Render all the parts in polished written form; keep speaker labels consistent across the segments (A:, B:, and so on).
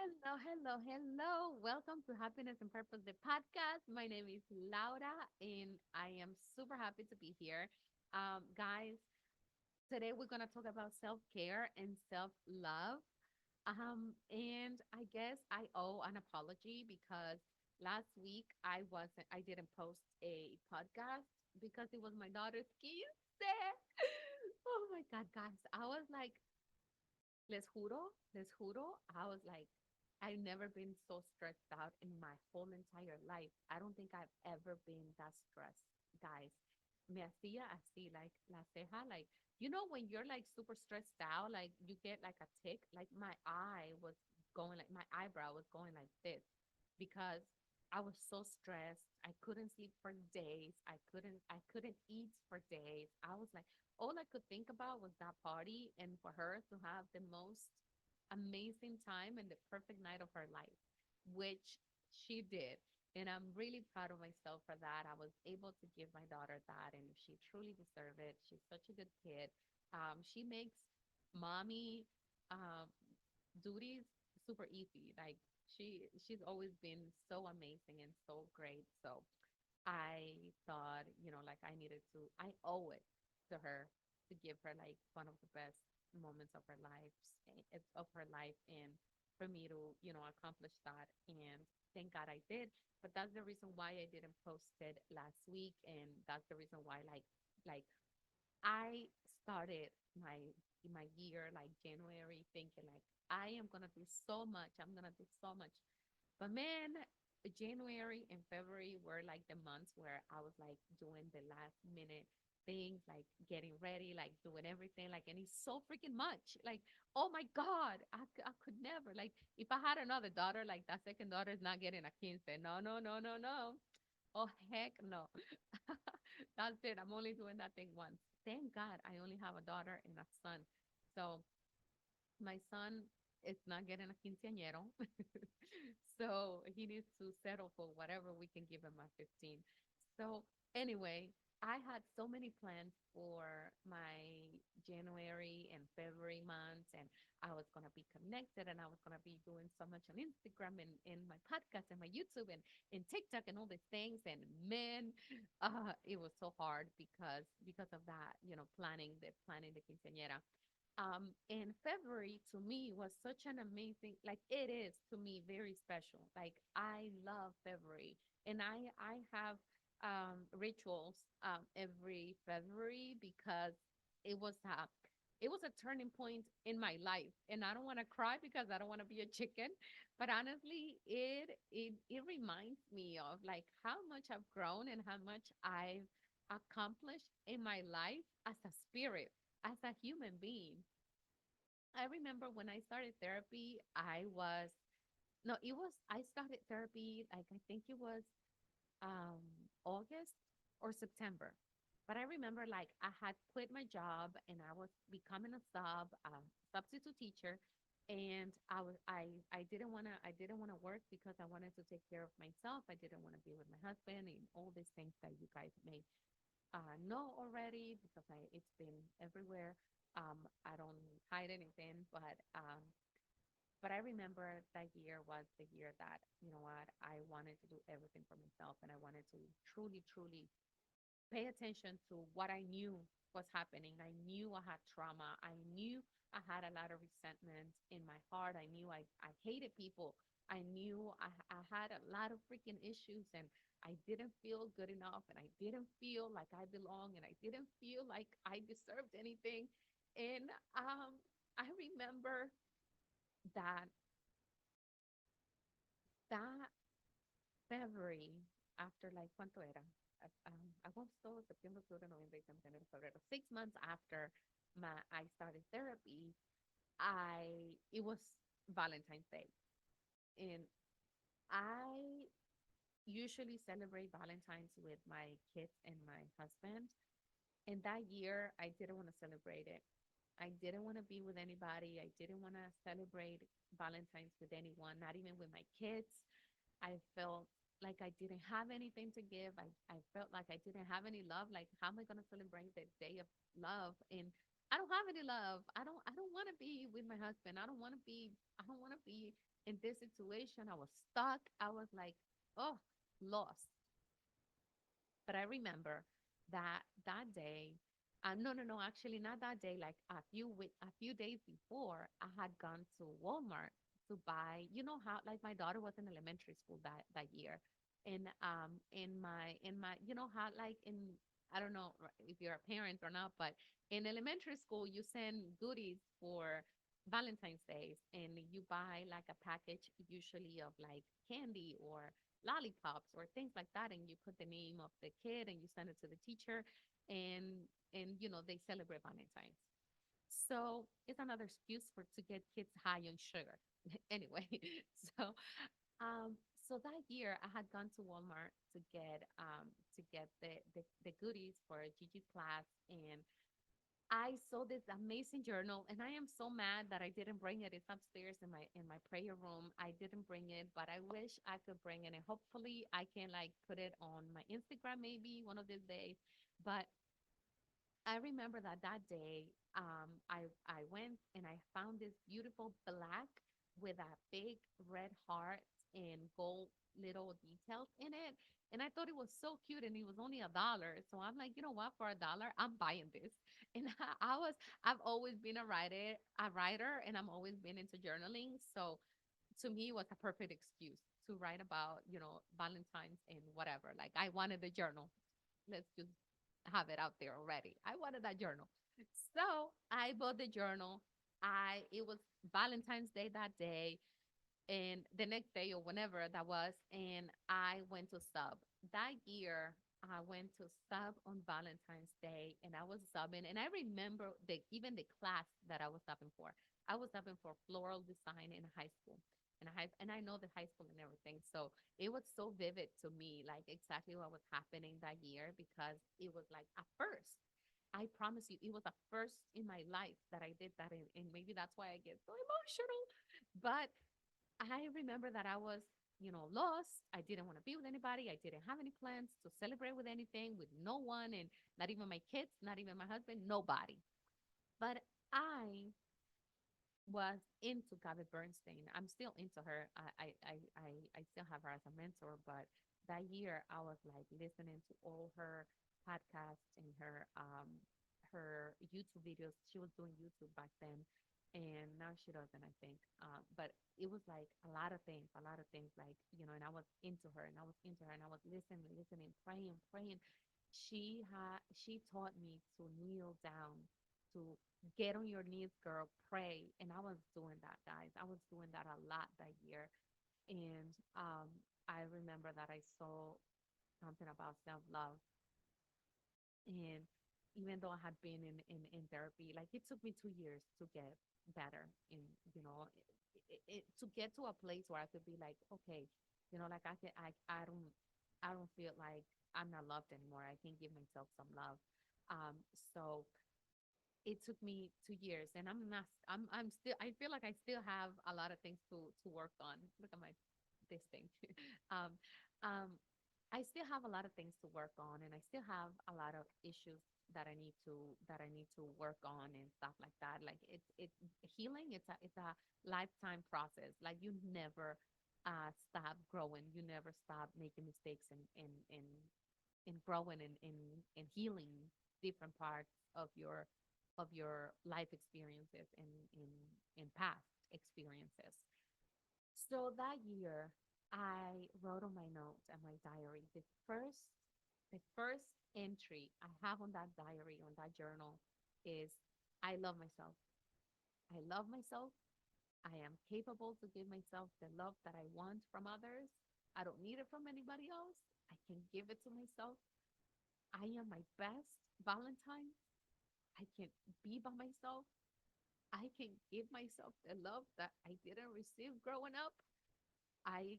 A: Hello, hello, hello. Welcome to Happiness and Purpose, the podcast. My name is Laura, and I am super happy to be here. Guys, today we're going to talk about self care and self love. And I guess I owe an apology because last week I didn't post a podcast because it was my daughter's quince. Oh my God, guys. I was like, les juro, I was like, I've never been so stressed out in my whole entire life. I don't think I've ever been that stressed, guys. Me hacía así, like la ceja, like when you're like super stressed out, like you get like a tick, like my eye was going, like my eyebrow was going like this because I was so stressed. I couldn't sleep for days. I couldn't eat for days. I was like, all I could think about was that party and for her to have the most amazing time and the perfect night of her life, which she did. And I'm really proud of myself for that. I was able to give my daughter that, and she truly deserved it. She's such a good kid. She makes mommy um, duties super easy. Like she's always been so amazing and so great. So I thought, like I needed to, I owe it to her to give her like one of the best moments of her life, and for me to, accomplish that. And thank God I did. But that's the reason why I didn't post it last week, and that's the reason why, like I started my year like January thinking like I am gonna do so much. I'm gonna do so much. But man, January and February were like the months where I was like doing the last minute things, like getting ready, like doing everything, like, and it's so freaking much. Like, oh my God, I could never. Like, if I had another daughter, like that second daughter is not getting a quince. No, no, no, no, no. Oh, heck no. That's it. I'm only doing that thing once. Thank God I only have a daughter and a son. So my son is not getting a quinceañero. So he needs to settle for whatever we can give him at 15. So anyway, I had so many plans for my January and February months, and I was going to be connected, and I was going to be doing so much on Instagram and my podcast and my YouTube and TikTok and all these things. And man, it was so hard because of that, planning the quinceañera. And February to me was such an amazing, like it is to me very special. Like I love February, and I have rituals every February because it was a it was a turning point in my life, and I don't want to cry because I don't want to be a chicken, but honestly, it reminds me of like how much I've grown and how much I've accomplished in my life as a spirit, as a human being. I remember when I started therapy, I was no, it was I started therapy like I think it was um August or September. But I remember like I had quit my job and I was becoming a substitute teacher, and I didn't wanna work because I wanted to take care of myself. I didn't want to be with my husband and all these things that you guys may know already because it's been everywhere. I don't hide anything, but I remember that year was the year that, you know what, I wanted to do everything for myself, and I wanted to truly, truly pay attention to what I knew was happening. I knew I had trauma. I knew I had a lot of resentment in my heart. I knew I hated people. I knew I had a lot of freaking issues, and I didn't feel good enough, and I didn't feel like I belong, and I didn't feel like I deserved anything. And I remember that that February, after like, ¿cuánto era? Agosto, Septiembre, octubre, noviembre, diciembre, enero, febrero. 6 months after I started therapy, it was Valentine's Day, and I usually celebrate Valentine's with my kids and my husband. And that year, I didn't want to celebrate it. I didn't want to be with anybody. I didn't want to celebrate Valentine's with anyone, not even with my kids. I felt like I didn't have anything to give. I felt like I didn't have any love. Like, how am I going to celebrate the day of love? And I don't have any love. I don't want to be with my husband. I don't want to be in this situation. I was stuck. I was like, oh, lost. But I remember that that day, no, no, no, actually not that day. Like a few days before, I had gone to Walmart to buy. You know how like my daughter was in elementary school that year, and you know how like in I don't know if you're a parent or not, but in elementary school you send goodies for Valentine's Days, and you buy like a package usually of like candy or lollipops or things like that, and you put the name of the kid and you send it to the teacher, and you know they celebrate Valentine's. So it's another excuse for to get kids high on sugar. Anyway, so um so that year I had gone to Walmart to get the goodies for Gigi's class, and I saw this amazing journal, and I am so mad that I didn't bring it. It's upstairs in my prayer room. I didn't bring it, but I wish I could bring it, and hopefully I can like put it on my Instagram maybe one of these days. But I remember that that day, I went and I found this beautiful black with a big red heart and gold little details in it, and I thought it was so cute, and it was only $1. So I'm like, you know what? For $1, I'm buying this. And I've always been a writer, and I'm always been into journaling. So to me, it was a perfect excuse to write about, Valentine's and whatever. Like I wanted the journal. Let's just have it out there already. I wanted that journal. So I bought the journal. It was Valentine's Day that day, and the next day or whenever that was, and I went to sub. That year I went to sub on Valentine's Day, and I was subbing, and I remember the class that I was subbing for. I was subbing for floral design in high school. And I know the high school and everything. So it was so vivid to me, like exactly what was happening that year, because it was like a first. I promise you, it was a first in my life that I did that, and maybe that's why I get so emotional. But I remember that I was, lost. I didn't want to be with anybody. I didn't have any plans to celebrate with anything, with no one, and not even my kids, not even my husband, nobody. But I was into Gabby Bernstein. I'm still into her. I still have her as a mentor, but that year I was like listening to all her podcasts and her YouTube videos. She was doing YouTube back then, and now she doesn't, I think. But it was like a lot of things, like and I was into her, and I was into her, and I was listening, listening, praying, praying. She taught me to kneel down, to get on your knees, girl, pray. And I was doing that, guys. I was doing that a lot that year. And I remember that I saw something about self love. And even though I had been in therapy, like it took me 2 years to get better, in, to get to a place where I could be like, okay, like I don't feel like I'm not loved anymore. I can give myself some love. So it took me 2 years, and I'm still, I feel like I still have a lot of things to work on. Look at my this thing. um um I still have a lot of things to work on, and I still have a lot of issues that I need to work on and stuff like that. Like it's healing. It's a lifetime process. Like you never stop growing. You never stop making mistakes, and growing, and healing different parts of your life experiences, and past experiences. So that year, I wrote on my notes and my diary, the first entry I have on that diary, on that journal, is I love myself. I love myself. I am capable to give myself the love that I want from others. I don't need it from anybody else. I can give it to myself. I am my best Valentine. I can be by myself. I can give myself the love that I didn't receive growing up. I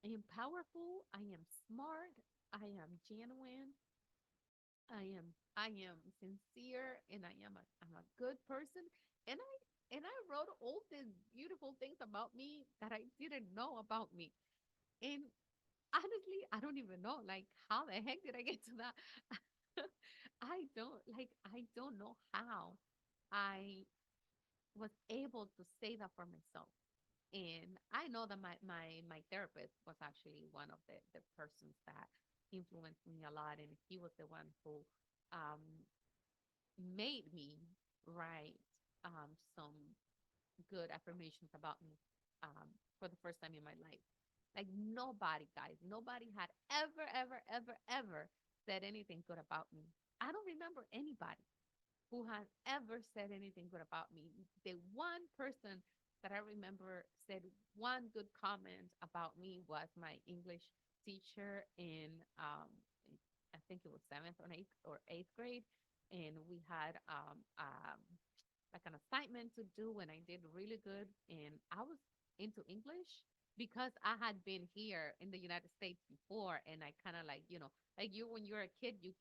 A: am powerful. I am smart. I am genuine. I am sincere, and I'm a good person. And I wrote all these beautiful things about me that I didn't know about me. And honestly, I don't even know like how the heck did I get to that? I don't know how. I was able to say that for myself. And I know that my therapist was actually one of the persons that influenced me a lot. And he was the one who um, made me write some good affirmations about me for the first time in my life. Like nobody, guys, nobody had ever, ever, ever, ever said anything good about me. I don't remember anybody who has ever said anything good about me. The one person that I remember said one good comment about me was my English teacher in I think it was seventh or eighth grade, and we had like an assignment to do, and I did really good, and I was into English because I had been here in the United States before, and I kind of like you when you're a kid, you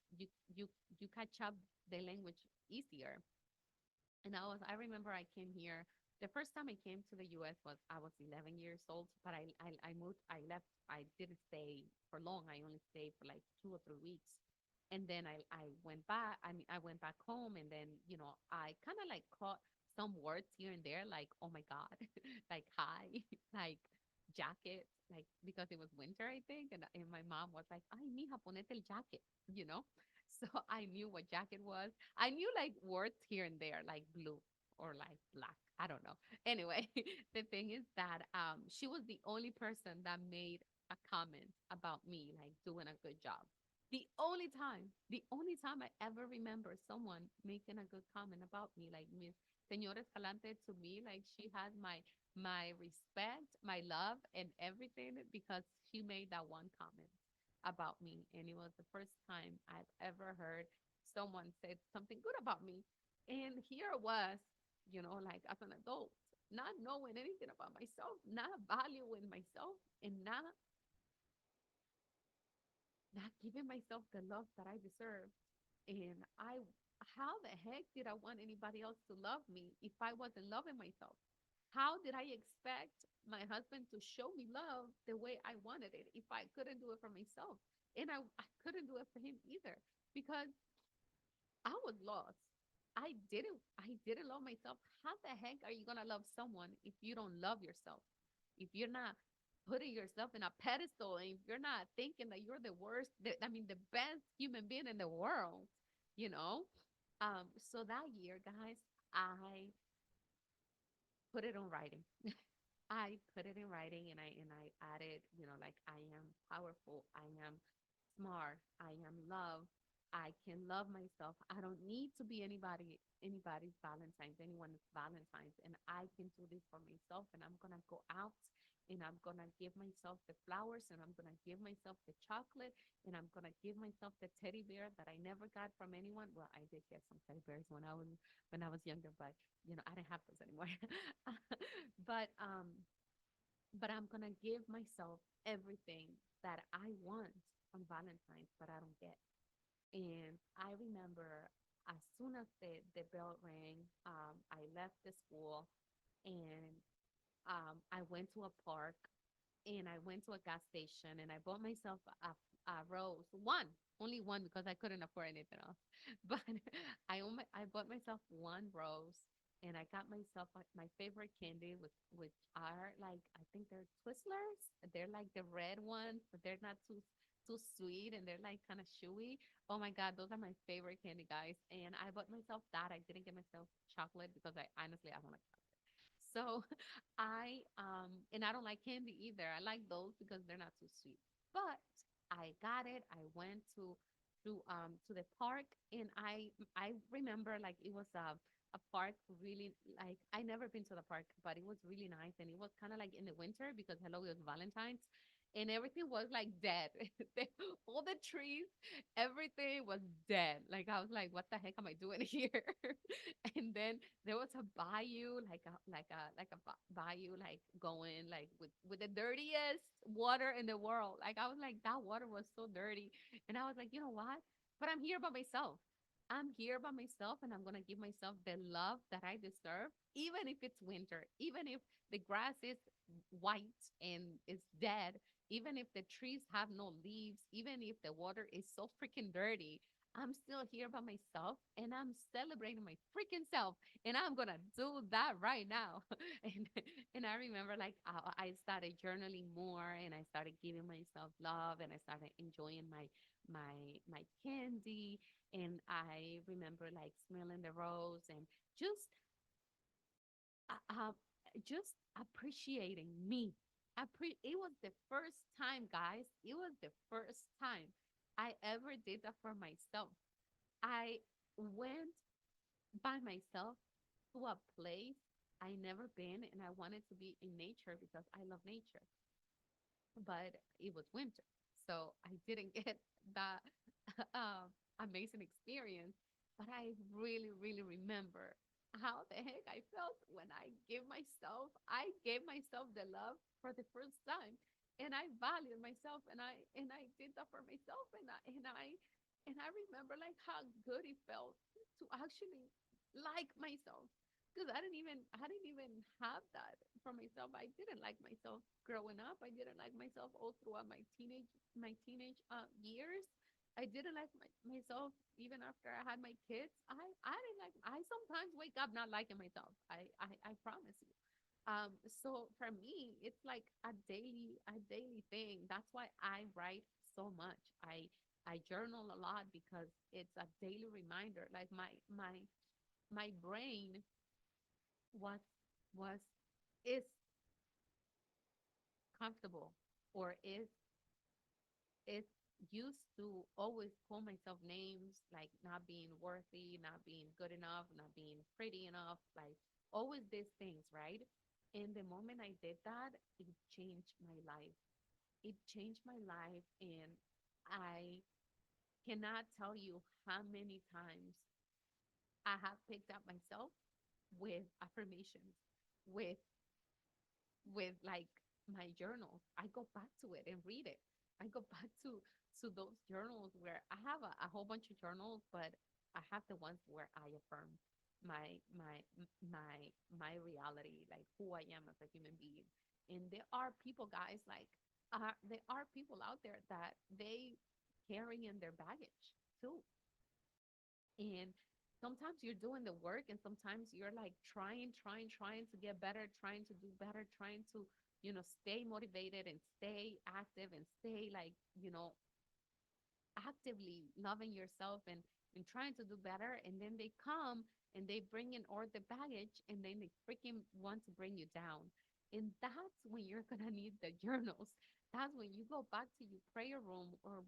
A: you catch up the language easier. And I remember I came here. The first time I came to the US was I was 11 years old, but I moved, I left, I didn't stay for long. I only stayed for like 2 or 3 weeks. And then I went back, I went back home, and then, I kind of like caught some words here and there, like, oh my God, like hi, like jacket, like because it was winter, I think. And my mom was like, ay, mija, ponete el jacket, you know? So I knew what jacket was. I knew like words here and there, like blue or like black. I don't know. Anyway, the thing is that she was the only person that made a comment about me, like doing a good job. The only time I ever remember someone making a good comment about me, like Miss Señora Escalante, to me, like she had my respect, my love, and everything because she made that one comment about me. And it was the first time I've ever heard someone say something good about me. And here it was, like as an adult, not knowing anything about myself, not valuing myself, and not giving myself the love that I deserve. And how the heck did I want anybody else to love me if I wasn't loving myself? How did I expect my husband to show me love the way I wanted it if I couldn't do it for myself? And I couldn't do it for him either because I was lost. I didn't love myself. How the heck are you gonna love someone if you don't love yourself? If you're not putting yourself in a pedestal and if you're not thinking that you're the worst, the best human being in the world, you know? So that year, guys, I put it on writing. I put it in writing and I added, like I am powerful, I am smart, I am love, I can love myself. I don't need to be anybody's Valentine's, anyone's Valentine's, and I can do this for myself. And I'm gonna go out and I'm gonna give myself the flowers and I'm gonna give myself the chocolate and I'm gonna give myself the teddy bear that I never got from anyone. Well, I did get some teddy bears when I was younger, but I didn't have those anymore. But I'm gonna give myself everything that I want on Valentine's, but I don't get. And I remember as soon as the bell rang, I left the school and I went to a park and I went to a gas station and I bought myself a rose, only one because I couldn't afford anything else. But I bought myself one rose and I got myself my favorite candy, which are like I think they're Twizzlers. They're like the red ones, but they're not too sweet and they're like kind of chewy. Oh my God, those are my favorite candy, guys. And I bought myself that. I didn't get myself chocolate because I honestly I don't like chocolate. So and I don't like candy either. I like those because they're not too sweet. But I got it. I went to the park and I remember like it was a park really like I never been to the park, but it was really nice and it was kind of like in the winter because hello, it was Valentine's and everything was like dead. All the trees, everything was dead. Like I was like, what the heck am I doing here? And then there was a bayou, like a bayou, like going like with the dirtiest water in the world. Like I was like, that water was so dirty, and I was like, you know what? But I'm here by myself. I'm here by myself, and I'm gonna give myself the love that I deserve, even if it's winter, even if the grass is white and it's dead, even if the trees have no leaves, even if the water is so freaking dirty. I'm still here by myself and I'm celebrating my freaking self. And I'm gonna do that right now. and and I remember like I started journaling more and I started giving myself love and I started enjoying my candy and I remember like smelling the rose and just uh, uh, just appreciating me. It was the first time, guys. It was the first time I ever did that for myself. I went by myself to a place I never been, and I wanted to be in nature because I love nature. But it was winter, so I didn't get that amazing experience. But I really, really remember how the heck I felt when I gave myself the love for the first time, and I valued myself, and I did that for myself, and I remember like how good it felt to actually like myself because I didn't even have that for myself. I didn't like myself growing up. I didn't like myself all throughout my teenage years. I didn't like myself even after I had my kids. I didn't like. I sometimes wake up not liking myself. I promise you. So for me, it's like a daily thing. That's why I write so much. I journal a lot because it's a daily reminder. Like my brain was was is comfortable or is used to always call myself names like not being worthy, not being good enough, not being pretty enough, like always these things, right? And the moment I did that, it changed my life. It changed my life, and I cannot tell you how many times I have picked up myself with affirmations, with like my journals. I go back to it and read it. I go back to those journals where I have a whole bunch of journals, but I have the ones where I affirm my reality, like who I am as a human being. And there are people, guys, like there are people out there that they carry in their baggage too. And sometimes you're doing the work and sometimes you're like trying to get better, trying to do better, trying to stay motivated and stay active and stay like actively loving yourself and trying to do better, and then they come and they bring in all the baggage and then they freaking want to bring you down. And that's when you're gonna need the journals. That's when you go back to your prayer room or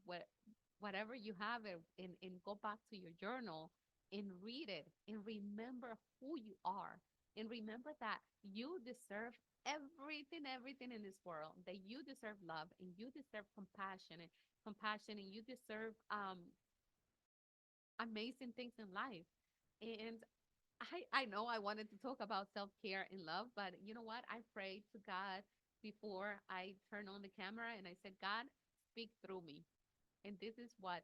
A: whatever you have it and go back to your journal and read it and remember who you are and remember that you deserve everything in this world, that you deserve love and you deserve compassion and you deserve amazing things in life. And I know I wanted to talk about self-care and love, but you know what? I prayed to God before I turned on the camera and I said, God, speak through me. And this is what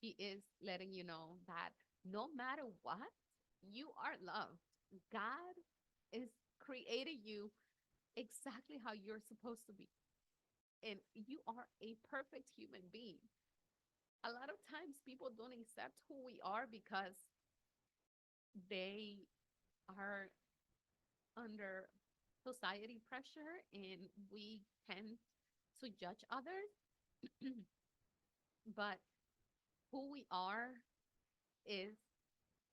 A: he is letting you know, that no matter what, you are loved. God is created you exactly how you're supposed to be. And you are a perfect human being. A lot of times people don't accept who we are because they are under society pressure and we tend to judge others. But who we are is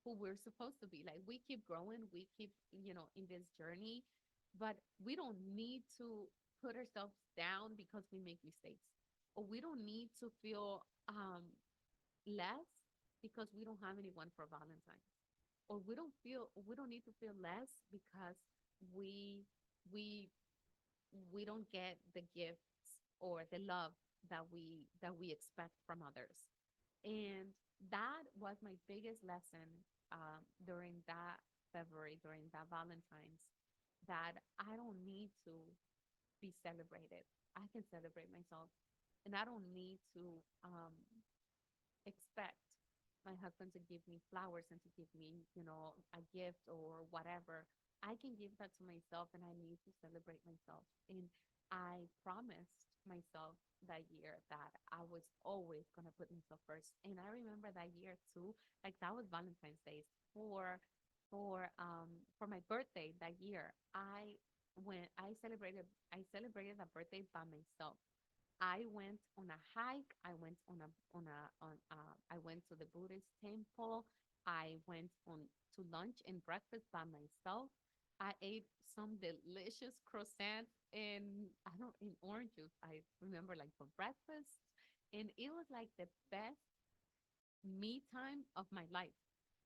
A: who we're supposed to be. Like we keep growing, we keep, in this journey, but we don't need to put ourselves down because we make mistakes. Or we don't need to feel less because we don't have anyone for Valentine's. Or we don't need to feel less because we we we don't get the gifts or the love that we expect from others. And that was my biggest lesson during that February, during that Valentine's, that I don't need to be celebrated. I can celebrate myself, and I don't need to expect my husband to give me flowers and to give me, a gift or whatever. I can give that to myself, and I need to celebrate myself. And I promised. myself that year that I was always gonna put myself first. And I remember that year too, like that was Valentine's Day for for my birthday that year. I celebrated that birthday by myself. I went on a hike. I went I went to the Buddhist temple. I went on to lunch and breakfast by myself. I ate some delicious croissants and I don't in orange juice. I remember like for breakfast, and it was like the best me time of my life.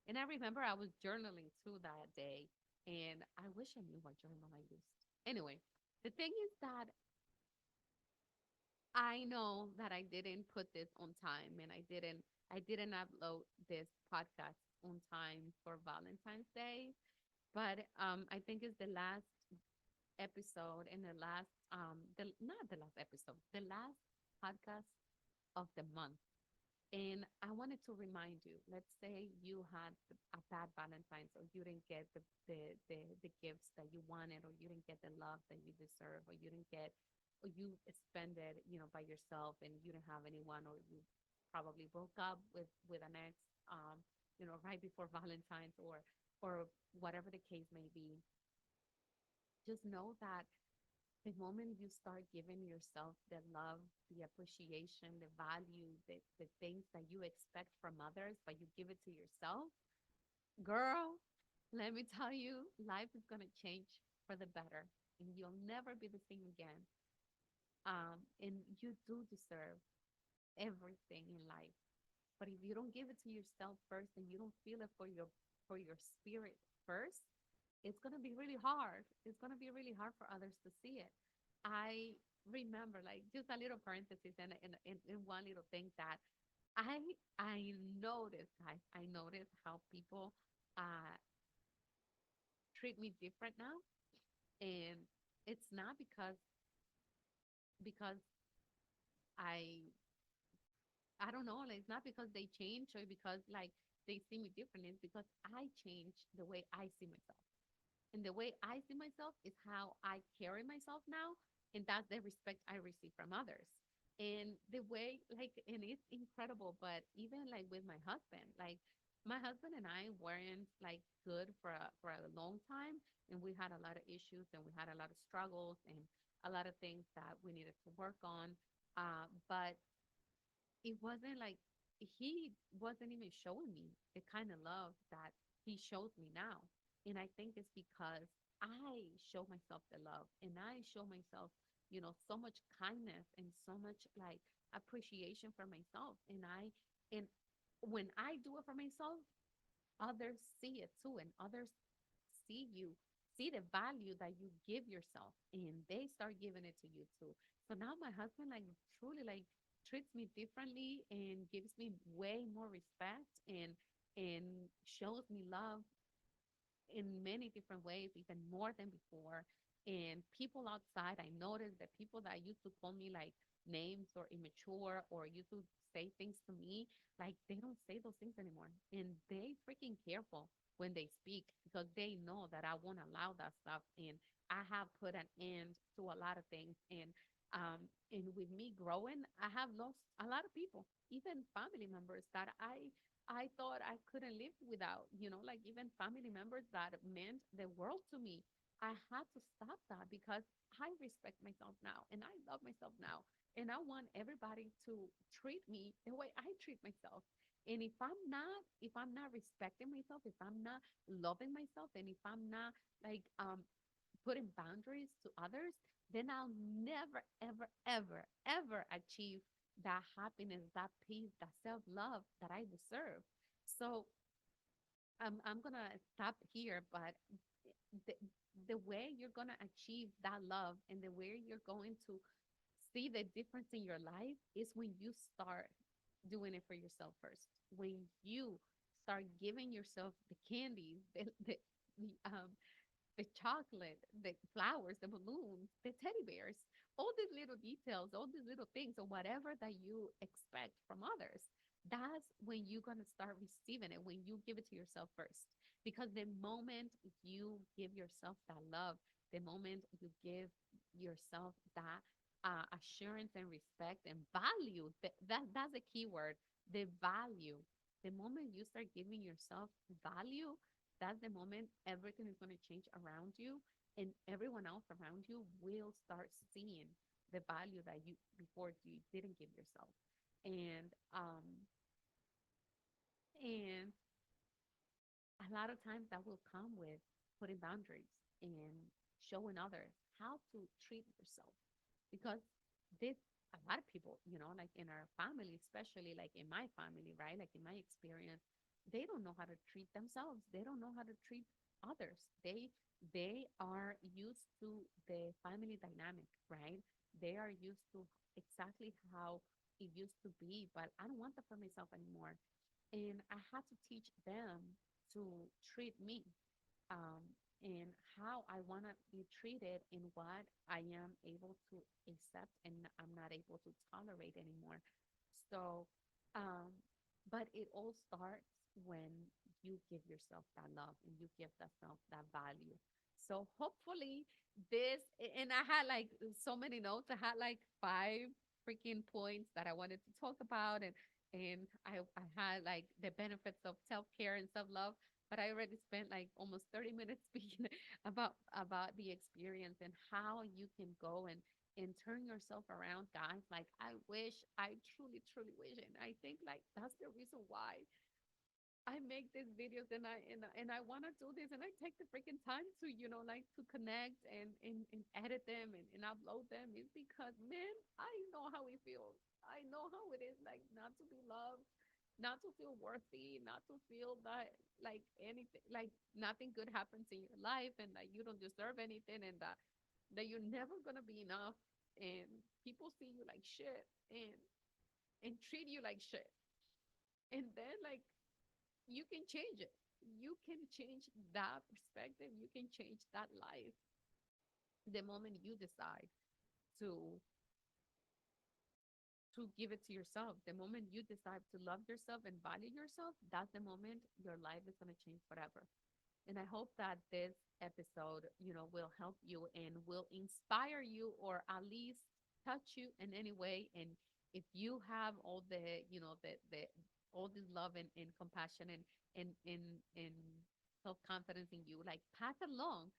A: And I remember I was journaling too that day, and I wish I knew what journal I used. Anyway, the thing is that I know that I didn't put this on time and I didn't upload this podcast on time for Valentine's Day, but I think it's the last episode and the last the not the last episode, the last podcast of the month. And I wanted to remind you, let's say you had a bad Valentine's or you didn't get the gifts that you wanted or you didn't get the love that you deserve or you didn't get or you spent it, by yourself and you didn't have anyone or you probably broke up with an ex right before Valentine's or whatever the case may be. Just know that the moment you start giving yourself the love, the appreciation, the value, the things that you expect from others, but you give it to yourself, girl, let me tell you, life is going to change for the better and you'll never be the same again. And you do deserve everything in life. But if you don't give it to yourself first and you don't feel it for your spirit first, it's gonna be really hard. It's gonna be really hard for others to see it. I remember like just a little parenthesis and one little thing that I I noticed, guys, I noticed how people uh treat me different now. And it's not because I I don't know, like it's not because they change or because like they see me differently. It's because I change the way I see myself. And the way I see myself is how I carry myself now. And that's the respect I receive from others. And the way, like, and it's incredible, but even like with my husband, like, my husband and I weren't like good for a long time. And we had a lot of issues and we had a lot of struggles and a lot of things that we needed to work on. But it wasn't like he wasn't even showing me the kind of love that he shows me now. And I think it's because I show myself the love and I show myself, so much kindness and so much like appreciation for myself. And when I do it for myself, others see it too. And others see you, see the value that you give yourself and they start giving it to you too. So now my husband like truly like treats me differently and gives me way more respect and shows me love in many different ways, even more than before. And people outside, I noticed that people that used to call me like names or immature or used to say things to me, like they don't say those things anymore. And they freaking careful when they speak because they know that I won't allow that stuff. And I have put an end to a lot of things. And with me growing, I have lost a lot of people, even family members that I thought I couldn't live without, like even family members that meant the world to me. I had to stop that because I respect myself now and I love myself now. And I want everybody to treat me the way I treat myself. And if I'm not respecting myself, if I'm not loving myself, and if I'm not like putting boundaries to others, then I'll never, ever, ever, ever achieve that happiness, that peace, that self love that I deserve. So I'm gonna stop here, but the, the way you're gonna achieve that love and the way you're going to see the difference in your life is when you start doing it for yourself first. When you start giving yourself the candies, the chocolate, the flowers, the balloons, the teddy bears, all these little details, all these little things, or whatever that you expect from others. That's when you're going to start receiving it, when you give it to yourself first. Because the moment you give yourself that love, the moment you give yourself that assurance and respect and value. That's a key word. The value. The moment you start giving yourself value, that's the moment everything is going to change around you, and everyone else around you will start seeing the value that you before you didn't give yourself. And and a lot of times that will come with putting boundaries and showing others how to treat yourself, because this a lot of people, like in our family, especially like in my family, right, like in my experience, they don't know how to treat themselves, they don't know how to treat others. They are used to the family dynamic, right? They are used to exactly how it used to be, but I don't want that for myself anymore. And I had to teach them to treat me, um, and how I want to be treated, and what I am able to accept and I'm not able to tolerate anymore. So, um, but it all starts when you give yourself that love and you give yourself that value. So hopefully this, and I had like so many notes. I had like five freaking points that I wanted to talk about, and I had like the benefits of self care and self love, but I already spent like almost 30 minutes speaking about the experience and how you can go and turn yourself around, guys. Like I truly wish, and I think like that's the reason why I make these videos, and I want to do this, and I take the freaking time to like to connect and edit them and upload them, is because, man, I know how it feels. I know how it is, like, not to be loved, not to feel worthy, not to feel that like anything, like nothing good happens in your life, and that you don't deserve anything, and that you're never gonna be enough, and people see you like shit, and treat you like shit, and then like you can change it. You can change that perspective. You can change that life the moment you decide to give it to yourself. The moment you decide to love yourself and value yourself, that's the moment your life is going to change forever. And I hope that this episode, will help you and will inspire you, or at least touch you in any way. And if you have all the, the all this love and compassion and self confidence in you, like pass it along,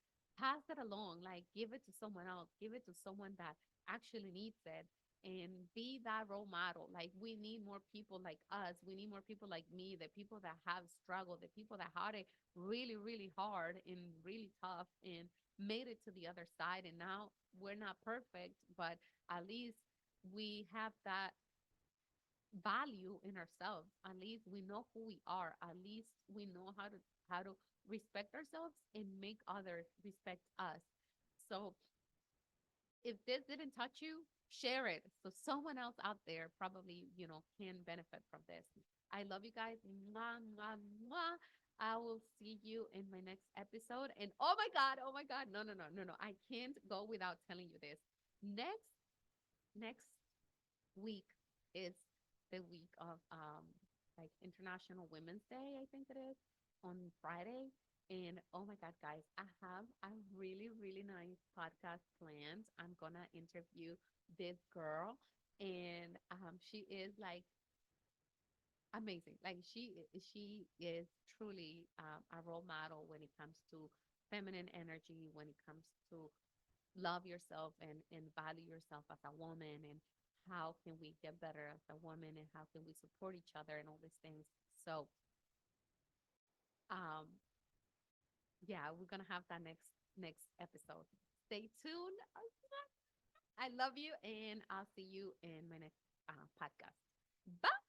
A: like give it to someone else, give it to someone that actually needs it, and be that role model. Like, we need more people like us. We need more people like me, the people that have struggled, the people that had it really, really hard and really tough and made it to the other side. And now we're not perfect, but at least we have that value in ourselves. At least we know who we are. At least we know how to respect ourselves and make others respect us. So if this didn't touch you, share it so someone else out there probably, can benefit from this. I love you guys. Mwah, mwah, mwah. I will see you in my next episode. And oh my God, no, no, no, no, no. I can't go without telling you this. Next week is the week of like International Women's Day, I think it is, on Friday. And oh my God, guys, I have a really, really nice podcast planned. I'm gonna interview this girl, and she is like amazing. Like, she is truly a role model when it comes to feminine energy, when it comes to love yourself and value yourself as a woman, and how can we get better as a woman, and how can we support each other and all these things. So um yeah, we're gonna have that next episode. Stay tuned. I love you, and I'll see you in my next podcast. Bye.